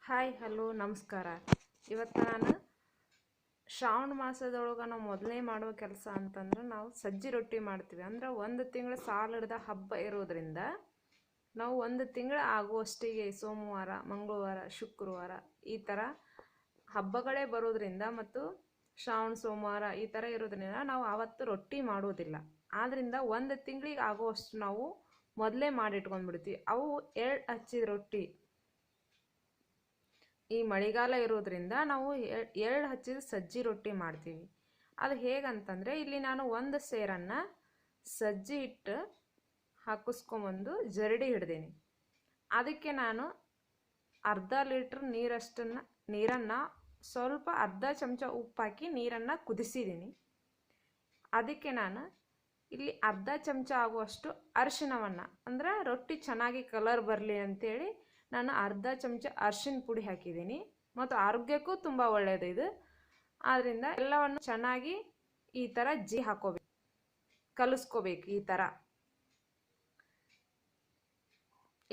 Hi hello ನಮಸ್ಕಾರ. ಇವತ್ತು ನಾನು ಶ್ರಾವಣ ಮಾಸದೊಳಗೆ ನಾವು ಮೊದಲೇ ಮಾಡುವ ಕೆಲಸ ಅಂತಂದ್ರೆ ನಾವು ಸಜ್ಜಿ ರೊಟ್ಟಿ ಮಾಡ್ತೀವಿ. ಅಂದ್ರೆ ಒಂದು ತಿಂಗಳು ಸಾಲಿಡ್ದ ಹಬ್ಬ ಇರೋದ್ರಿಂದ ನಾವು ಒಂದು ತಿಂಗಳು ಆಗುವಷ್ಟಿಗೆ ಸೋಮವಾರ, ಮಂಗಳವಾರ, ಶುಕ್ರವಾರ ಈ ಥರ ಹಬ್ಬಗಳೇ ಬರೋದ್ರಿಂದ ಮತ್ತು ಶ್ರಾವಣ ಸೋಮವಾರ ಈ ಥರ ಇರೋದ್ರಿಂದ ನಾವು ಆವತ್ತು ರೊಟ್ಟಿ ಮಾಡೋದಿಲ್ಲ. ಆದ್ದರಿಂದ ಒಂದು ತಿಂಗಳಿಗೆ ಆಗುವಷ್ಟು ನಾವು ಮೊದಲೇ ಮಾಡಿಟ್ಕೊಂಡ್ಬಿಡ್ತೀವಿ. ಅವು ಎಳ್ಳು ಹಚ್ಚಿದ ರೊಟ್ಟಿ. ಈ ಮಳೆಗಾಲ ಇರೋದ್ರಿಂದ ನಾವು ಎಳ್ಳು ಹಚ್ಚಿದ ಸಜ್ಜಿ ರೊಟ್ಟಿ ಮಾಡ್ತೀವಿ. ಅದು ಹೇಗಂತಂದರೆ, ಇಲ್ಲಿ ನಾನು ಒಂದು ಸೇರನ್ನು ಸಜ್ಜಿ ಹಿಟ್ಟು ಹಾಕಿಸ್ಕೊಂಬಂದು ಜರಡಿ ಹಿಡ್ದೀನಿ. ಅದಕ್ಕೆ ನಾನು ಅರ್ಧ ಲೀಟ್ರ್ ನೀರನ್ನು ಸ್ವಲ್ಪ ಅರ್ಧ ಚಮಚ ಉಪ್ಪು ಹಾಕಿ ನೀರನ್ನು ಕುದಿಸಿದ್ದೀನಿ. ಅದಕ್ಕೆ ನಾನು ಇಲ್ಲಿ ಅರ್ಧ ಚಮಚ ಆಗುವಷ್ಟು ಅರಿಶಿಣವನ್ನು, ಅಂದರೆ ರೊಟ್ಟಿ ಚೆನ್ನಾಗಿ ಕಲರ್ ಬರಲಿ ಅಂಥೇಳಿ ನಾನು ಅರ್ಧ ಚಮಚ ಅರಿಶಿನ ಪುಡಿ ಹಾಕಿದ್ದೀನಿ. ಮತ್ತು ಆರೋಗ್ಯಕ್ಕೂ ತುಂಬ ಒಳ್ಳೆಯದು ಇದು. ಆದ್ದರಿಂದ ಎಲ್ಲವನ್ನು ಚೆನ್ನಾಗಿ ಈ ಥರ ಹಾಕೋಬೇಕು, ಕಲಿಸ್ಕೋಬೇಕು. ಈ ಥರ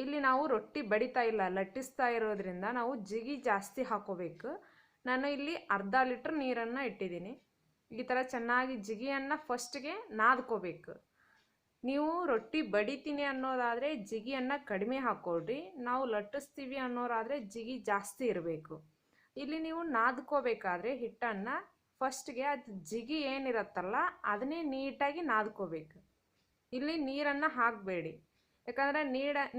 ಇಲ್ಲಿ ನಾವು ರೊಟ್ಟಿ ಬಡಿತಾ ಇಲ್ಲ, ಲಟ್ಟಿಸ್ತಾ ಇರೋದ್ರಿಂದ ನಾವು ಜಿಗಿ ಜಾಸ್ತಿ ಹಾಕೋಬೇಕು. ನಾನು ಇಲ್ಲಿ ಅರ್ಧ ಲೀಟ್ರ್ ನೀರನ್ನು ಇಟ್ಟಿದ್ದೀನಿ. ಈ ಥರ ಚೆನ್ನಾಗಿ ಜಿಗಿಯನ್ನು ಫಸ್ಟ್ಗೆ ನಾದ್ಕೋಬೇಕು. ನೀವು ರೊಟ್ಟಿ ಬಡಿತೀನಿ ಅನ್ನೋದಾದರೆ ಜಿಗಿಯನ್ನು ಕಡಿಮೆ ಹಾಕ್ಕೊಳ್ರಿ. ನಾವು ಲಟ್ಟಿಸ್ತೀವಿ ಅನ್ನೋರಾದರೆ ಜಿಗಿ ಜಾಸ್ತಿ ಇರಬೇಕು. ಇಲ್ಲಿ ನೀವು ನಾದ್ಕೋಬೇಕಾದ್ರೆ ಹಿಟ್ಟನ್ನು ಫಸ್ಟ್ಗೆ ಅದು ಜಿಗಿ ಏನಿರುತ್ತಲ್ಲ ಅದನ್ನೇ ನೀಟಾಗಿ ನಾದ್ಕೋಬೇಕು. ಇಲ್ಲಿ ನೀರನ್ನು ಹಾಕಬೇಡಿ, ಯಾಕಂದರೆ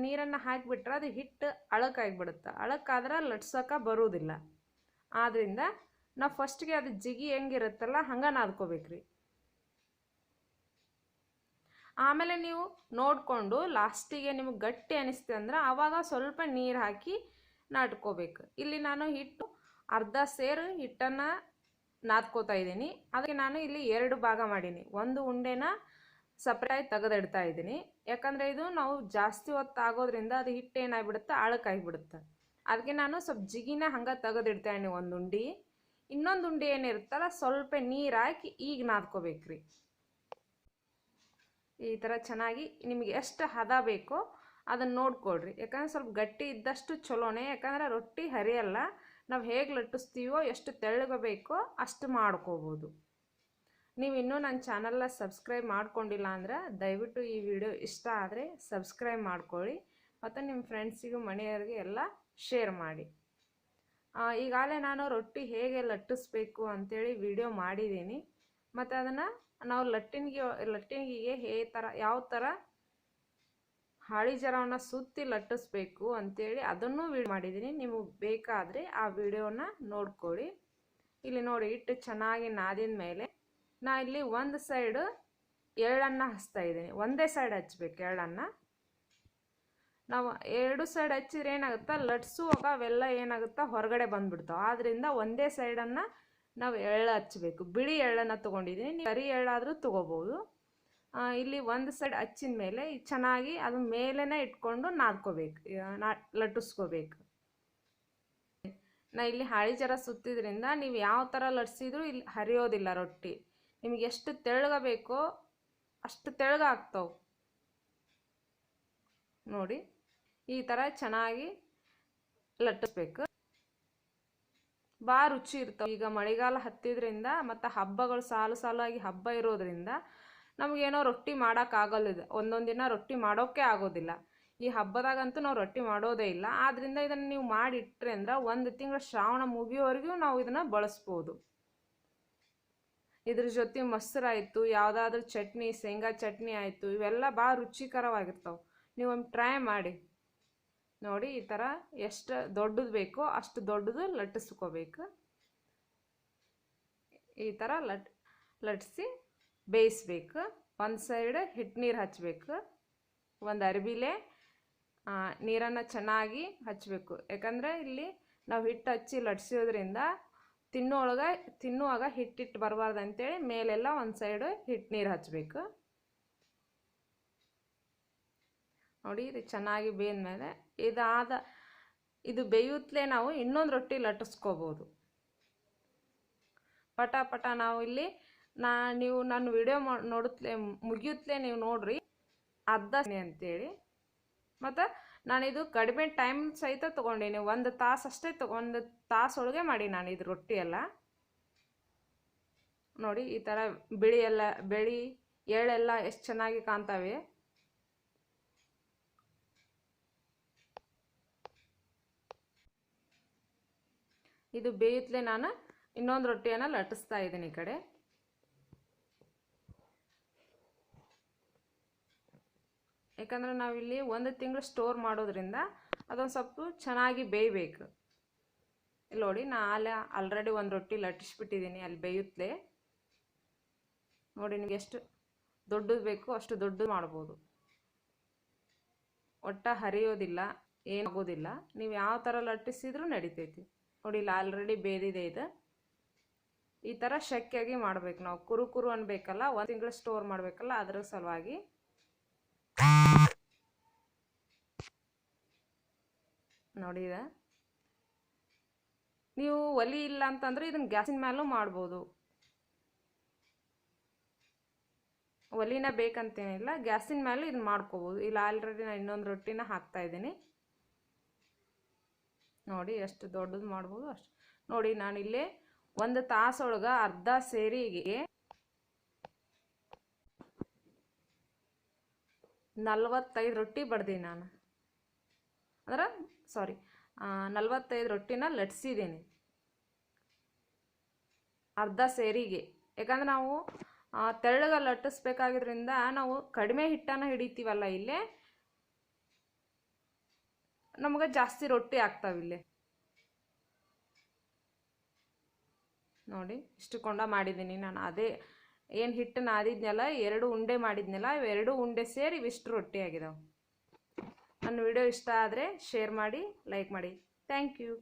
ನೀರನ್ನು ಹಾಕಿಬಿಟ್ರೆ ಅದು ಹಿಟ್ಟು ಅಳಕಾಗಿಬಿಡುತ್ತೆ. ಅಳಕಾದ್ರೆ ಲಟ್ಸೋಕೆ ಬರೋದಿಲ್ಲ. ಆದ್ದರಿಂದ ನಾವು ಫಸ್ಟ್ಗೆ ಅದು ಜಿಗಿ ಹೆಂಗಿರುತ್ತಲ್ಲ ಹಂಗೆ ನಾದ್ಕೋಬೇಕ್ರಿ. ಆಮೇಲೆ ನೀವು ನೋಡಿಕೊಂಡು ಲಾಸ್ಟಿಗೆ ನಿಮಗೆ ಗಟ್ಟಿ ಅನಿಸ್ತೆ ಅಂದ್ರೆ ಆವಾಗ ಸ್ವಲ್ಪ ನೀರು ಹಾಕಿ ನಾದ್ಕೋಬೇಕು. ಇಲ್ಲಿ ನಾನು ಹಿಟ್ಟು ಅರ್ಧ ಸೇರು ಹಿಟ್ಟನ್ನು ನಾದ್ಕೋತಾ ಇದ್ದೀನಿ. ಅದಕ್ಕೆ ನಾನು ಇಲ್ಲಿ 2 ಭಾಗ ಮಾಡೀನಿ. ಒಂದು ಉಂಡೆನ ಸಪ್ರೇಟಾಗಿ ತೆಗೆದಿಡ್ತಾ ಇದ್ದೀನಿ. ಯಾಕಂದರೆ ಇದು ನಾವು ಜಾಸ್ತಿ ಹೊತ್ತು ಆಗೋದ್ರಿಂದ ಅದು ಹಿಟ್ಟು ಏನಾಗಿಬಿಡುತ್ತೆ, ಅಳಕಾಗಿಬಿಡುತ್ತೆ. ಅದಕ್ಕೆ ನಾನು ಸ್ವಲ್ಪ ಜಿಗಿನ ಹಂಗೆ ತೆಗೆದಿಡ್ತಾ ಇದ್ದೀನಿ ಒಂದು ಉಂಡೆ. ಇನ್ನೊಂದು ಉಂಡೆ ಏನಿರುತ್ತಲ್ಲ ಸ್ವಲ್ಪ ನೀರು ಹಾಕಿ ಈಗ ನಾದ್ಕೋಬೇಕ್ರಿ. ಈ ಥರ ಚೆನ್ನಾಗಿ ನಿಮಗೆ ಎಷ್ಟು ಹದ ಬೇಕೋ ಅದನ್ನು ನೋಡ್ಕೊಳ್ರಿ. ಯಾಕಂದರೆ ಸ್ವಲ್ಪ ಗಟ್ಟಿ ಇದ್ದಷ್ಟು ಚಲೋನೇ. ಯಾಕಂದರೆ ರೊಟ್ಟಿ ಹರಿಯಲ್ಲ. ನಾವು ಹೇಗೆ ಲಟ್ಟಿಸ್ತೀವೋ ಎಷ್ಟು ತೆಳ್ಳಗೆ ಬೇಕೋ ಅಷ್ಟು ಮಾಡ್ಕೋಬೋದು. ನೀವು ಇನ್ನೂ ನನ್ನ ಚಾನಲ್ನ ಸಬ್ಸ್ಕ್ರೈಬ್ ಮಾಡ್ಕೊಂಡಿಲ್ಲ ಅಂದ್ರೆ ದಯವಿಟ್ಟು ಈ ವಿಡಿಯೋ ಇಷ್ಟ ಆದರೆ ಸಬ್ಸ್ಕ್ರೈಬ್ ಮಾಡ್ಕೊಳ್ಳಿ. ಮತ್ತು ನಿಮ್ಮ ಫ್ರೆಂಡ್ಸಿಗೂ ಮನೆಯವರಿಗೆ ಎಲ್ಲ ಶೇರ್ ಮಾಡಿ. ಈಗಾಗಲೇ ನಾನು ರೊಟ್ಟಿ ಹೇಗೆ ಲಟ್ಟಿಸ್ಬೇಕು ಅಂಥೇಳಿ ವಿಡಿಯೋ ಮಾಡಿದ್ದೀನಿ. ಮತ್ತು ಅದನ್ನು ನಾವು ಲಟ್ಟಿನಿಗೆ ಯಾವ ಥರ ಹಾಳಿ ಜರವನ್ನು ಸುತ್ತಿ ಲಟ್ಟಿಸ್ಬೇಕು ಅಂಥೇಳಿ ಅದನ್ನು ವಿಡಿಯೋ ಮಾಡಿದ್ದೀನಿ. ನಿಮಗೆ ಬೇಕಾದರೆ ಆ ವಿಡಿಯೋನ ನೋಡ್ಕೊಳ್ಳಿ. ಇಲ್ಲಿ ನೋಡಿ, ಹಿಟ್ಟು ಚೆನ್ನಾಗಿ ನಾದಿದ ಮೇಲೆ ನಾ ಇಲ್ಲಿ ಒಂದು ಸೈಡು ಎಳ್ಳನ್ನು ಹಚ್ತಾ ಇದ್ದೀನಿ. ಒಂದೇ ಸೈಡ್ ಹಚ್ಬೇಕು ಎಳ್ಳನ್ನು. ನಾವು 2 ಸೈಡ್ ಹಚ್ಚಿದ್ರೆ ಏನಾಗುತ್ತೆ, ಲಟ್ಸುವಾಗ ಅವೆಲ್ಲ ಏನಾಗುತ್ತೆ ಹೊರಗಡೆ ಬಂದುಬಿಡ್ತಾವೆ. ಆದ್ದರಿಂದ ಒಂದೇ ಸೈಡನ್ನು ನಾವು ಎಳ್ಳು ಹಚ್ಚಬೇಕು. ಬಿಳಿ ಎಳ್ಳನ್ನು ತೊಗೊಂಡಿದ್ದೀನಿ, ನೀವು ಕರಿ ಎಳ್ಳಾದರೂ ತೊಗೋಬೋದು. ಇಲ್ಲಿ ಒಂದು ಸೈಡ್ ಹಚ್ಚಿದ ಮೇಲೆ ಚೆನ್ನಾಗಿ ಅದು ಮೇಲೇ ಇಟ್ಕೊಂಡು ನಾದ್ಕೋಬೇಕು, ಲಟ್ಟಿಸ್ಕೋಬೇಕು. ನಾ ಇಲ್ಲಿ ಹಾಳಿ ಜರ ಸುತ್ತಿದ್ರಿಂದ ನೀವು ಯಾವ ಥರ ಲಟ್ಸಿದ್ರೂ ಇಲ್ಲಿ ಹರಿಯೋದಿಲ್ಲ ರೊಟ್ಟಿ. ನಿಮಗೆ ಎಷ್ಟು ತೆಳ್ಳಗೆ ಬೇಕೋ ಅಷ್ಟು ತೆಳ್ಳಗೆ ಆಗ್ತಾವೆ ನೋಡಿ. ಈ ಥರ ಚೆನ್ನಾಗಿ ಲಟ್ಟಿಸ್ಬೇಕು. ಭಾಳ ರುಚಿ ಇರ್ತಾವೆ. ಈಗ ಮಳೆಗಾಲ ಹತ್ತಿದ್ರಿಂದ ಮತ್ತು ಹಬ್ಬಗಳು ಸಾಲಾಗಿ ಹಬ್ಬ ಇರೋದ್ರಿಂದ ನಮಗೇನೋ ರೊಟ್ಟಿ ಮಾಡೋಕ್ಕಾಗಲ್ಲ. ಒಂದೊಂದು ದಿನ ರೊಟ್ಟಿ ಮಾಡೋಕ್ಕೆ ಆಗೋದಿಲ್ಲ. ಈ ಹಬ್ಬದಾಗಂತೂ ನಾವು ರೊಟ್ಟಿ ಮಾಡೋದೇ ಇಲ್ಲ. ಆದ್ದರಿಂದ ಇದನ್ನು ನೀವು ಮಾಡಿಟ್ರೆ ಅಂದ್ರೆ ಒಂದು ತಿಂಗಳು ಶ್ರಾವಣ ಮುಗಿಯೋವರೆಗೂ ನಾವು ಇದನ್ನು ಬಳಸ್ಬೋದು. ಇದ್ರ ಜೊತೆ ಮೊಸರಾಯಿತು, ಯಾವುದಾದ್ರೂ ಚಟ್ನಿ, ಶೇಂಗಾ ಚಟ್ನಿ ಆಯಿತು, ಇವೆಲ್ಲ ಭಾಳ ರುಚಿಕರವಾಗಿರ್ತಾವೆ. ನೀವು ಒಂದು ಟ್ರೈ ಮಾಡಿ ನೋಡಿ. ಈ ಥರ ಎಷ್ಟು ದೊಡ್ಡದು ಬೇಕೋ ಅಷ್ಟು ದೊಡ್ಡದು ಲಟ್ಟಿಸ್ಕೋಬೇಕು. ಈ ಥರ ಲಟ್ಟಿಸಿ ಬೇಯಿಸ್ಬೇಕು. ಒಂದು ಸೈಡ್ ಹಿಟ್ಟು ನೀರು ಹಚ್ಚಬೇಕು. ಒಂದು ಅರ್ಬಿಲೆ ನೀರನ್ನು ಚೆನ್ನಾಗಿ ಹಚ್ಚಬೇಕು. ಯಾಕಂದರೆ ಇಲ್ಲಿ ನಾವು ಹಿಟ್ಟು ಹಚ್ಚಿ ಲಟ್ಸೋದ್ರಿಂದ ತಿನ್ನುವಾಗ ಹಿಟ್ಟಿಟ್ಟು ಬರಬಾರ್ದು ಅಂತೇಳಿ ಮೇಲೆಲ್ಲ ಒಂದು ಸೈಡು ಹಿಟ್ಟು ನೀರು ಹಚ್ಚಬೇಕು ನೋಡಿ. ಇದು ಚೆನ್ನಾಗಿ ಬೇಯ್ದ್ಮೇಲೆ ಇದು ಬೇಯುತ್ತಲೇ ನಾವು ಇನ್ನೊಂದು ರೊಟ್ಟಿ ಲಟ್ಟಿಸ್ಕೋಬೋದು. ಪಟ ನಾವು ಇಲ್ಲಿ ನೀವು ನನ್ನ ವಿಡಿಯೋ ಮುಗಿಯುತ್ತಲೇ ನೀವು ನೋಡ್ರಿ ಅರ್ಧ ಅಂತೇಳಿ. ಮತ್ತು ನಾನಿದು ಕಡಿಮೆ ಟೈಮ್ ಸಹಿತ ತೊಗೊಂಡೀನಿ, 1 ತಾಸು ಅಷ್ಟೇ 1 ತಾಸೊಳಗೆ ಮಾಡಿ ನಾನು ಇದು ರೊಟ್ಟಿ ಎಲ್ಲ. ನೋಡಿ ಈ ಥರ ಬಿಳಿ ಎಳ್ಳೆಲ್ಲ ಎಷ್ಟು ಚೆನ್ನಾಗಿ ಕಾಣ್ತಾವೆ. ಇದು ಬೇಯುತ್ತಲೇ ನಾನು ಇನ್ನೊಂದು ರೊಟ್ಟಿಯನ್ನು ಲಟ್ಟಿಸ್ತಾ ಇದ್ದೀನಿ ಈ ಕಡೆ. ಯಾಕಂದರೆ ನಾವಿಲ್ಲಿ 1 ತಿಂಗಳು ಸ್ಟೋರ್ ಮಾಡೋದ್ರಿಂದ ಅದೊಂದು ಸ್ವಲ್ಪ ಚೆನ್ನಾಗಿ ಬೇಯಬೇಕು. ಇಲ್ಲಿ ನೋಡಿ ನಾನು ಆಲ್ರೆಡಿ ಒಂದು ರೊಟ್ಟಿ ಲಟ್ಟಿಸ್ಬಿಟ್ಟಿದ್ದೀನಿ, ಅಲ್ಲಿ ಬೇಯುತ್ತಲೇ. ನೋಡಿ ನಿಮಗೆ ಎಷ್ಟು ದೊಡ್ಡದು ಬೇಕು ಅಷ್ಟು ದೊಡ್ಡದು ಮಾಡ್ಬೋದು, ಒಟ್ಟ ಹರಿಯೋದಿಲ್ಲ, ಏನಾಗೋದಿಲ್ಲ. ನೀವು ಯಾವ ಥರ ಲಟ್ಟಿಸಿದ್ರೂ ನಡಿತೈತಿ. ನೋಡಿ ಇಲ್ಲಿ ಆಲ್ರೆಡಿ ಬೇದಿದೆ ಇದು. ಈ ಥರ ಶಕ್ಯಾಗಿ ಮಾಡ್ಬೇಕು ನಾವು. ಕುರು ಅನ್ಬೇಕಲ್ಲ, 1 ತಿಂಗಳು ಸ್ಟೋರ್ ಮಾಡಬೇಕಲ್ಲ, ಅದರ ಸಲುವಾಗಿ. ನೋಡಿ ನೀವು ಒಲಿ ಇಲ್ಲ ಅಂತಂದ್ರೆ ಇದನ್ನ ಗ್ಯಾಸಿನ ಮೇಲೂ ಮಾಡ್ಬೋದು. ಒಲಿನ ಬೇಕಂತೇನಿಲ್ಲ, ಗ್ಯಾಸಿನ ಮೇಲೆ ಇದನ್ನ ಮಾಡ್ಕೋಬೋದು. ಇಲ್ಲ ಆಲ್ರೆಡಿ ನಾನು ಇನ್ನೊಂದು ರೊಟ್ಟಿನ ಹಾಕ್ತಾ ಇದ್ದೀನಿ. ನೋಡಿ ಎಷ್ಟು ದೊಡ್ಡದು ಮಾಡ್ಬೋದು ಅಷ್ಟು. ನೋಡಿ ನಾನಿಲ್ಲಿ 1 ತಾಸೊಳಗೆ ಅರ್ಧ ಸೇರಿಗೆ 45 ರೊಟ್ಟಿ ಬಡ್ದೀನಿ ನಾನು. ಅಂದ್ರೆ 45 ರೊಟ್ಟಿನ ಲಟ್ಸಿದ್ದೀನಿ ಅರ್ಧ ಸೇರಿಗೆ. ಯಾಕಂದ್ರೆ ನಾವು ತೆಳ್ಳಗೆ ಲಟ್ಟಿಸ್ಬೇಕಾಗಿದ್ರಿಂದ ನಾವು ಕಡಿಮೆ ಹಿಟ್ಟನ್ನು ಹಿಡಿತೀವಲ್ಲ, ಇಲ್ಲೇ ನಮಗೆ ಜಾಸ್ತಿ ರೊಟ್ಟಿ ಆಗ್ತಾವಿಲ್ಲೇ. ನೋಡಿ ಇಷ್ಟು ಕೊಂಡ ಮಾಡಿದ್ದೀನಿ ನಾನು. ಅದೇ ಏನು ಹಿಟ್ಟು ನಾದಿದ್ನಲ್ಲ, 2 ಉಂಡೆ ಮಾಡಿದ್ನಲ್ಲ, 2 ಉಂಡೆ ಸೇರಿ ಇವಿಷ್ಟು ರೊಟ್ಟಿ ಆಗಿದಾವೆ. ನನ್ನ ವಿಡಿಯೋ ಇಷ್ಟ ಆದರೆ ಶೇರ್ ಮಾಡಿ, ಲೈಕ್ ಮಾಡಿ. Thank you.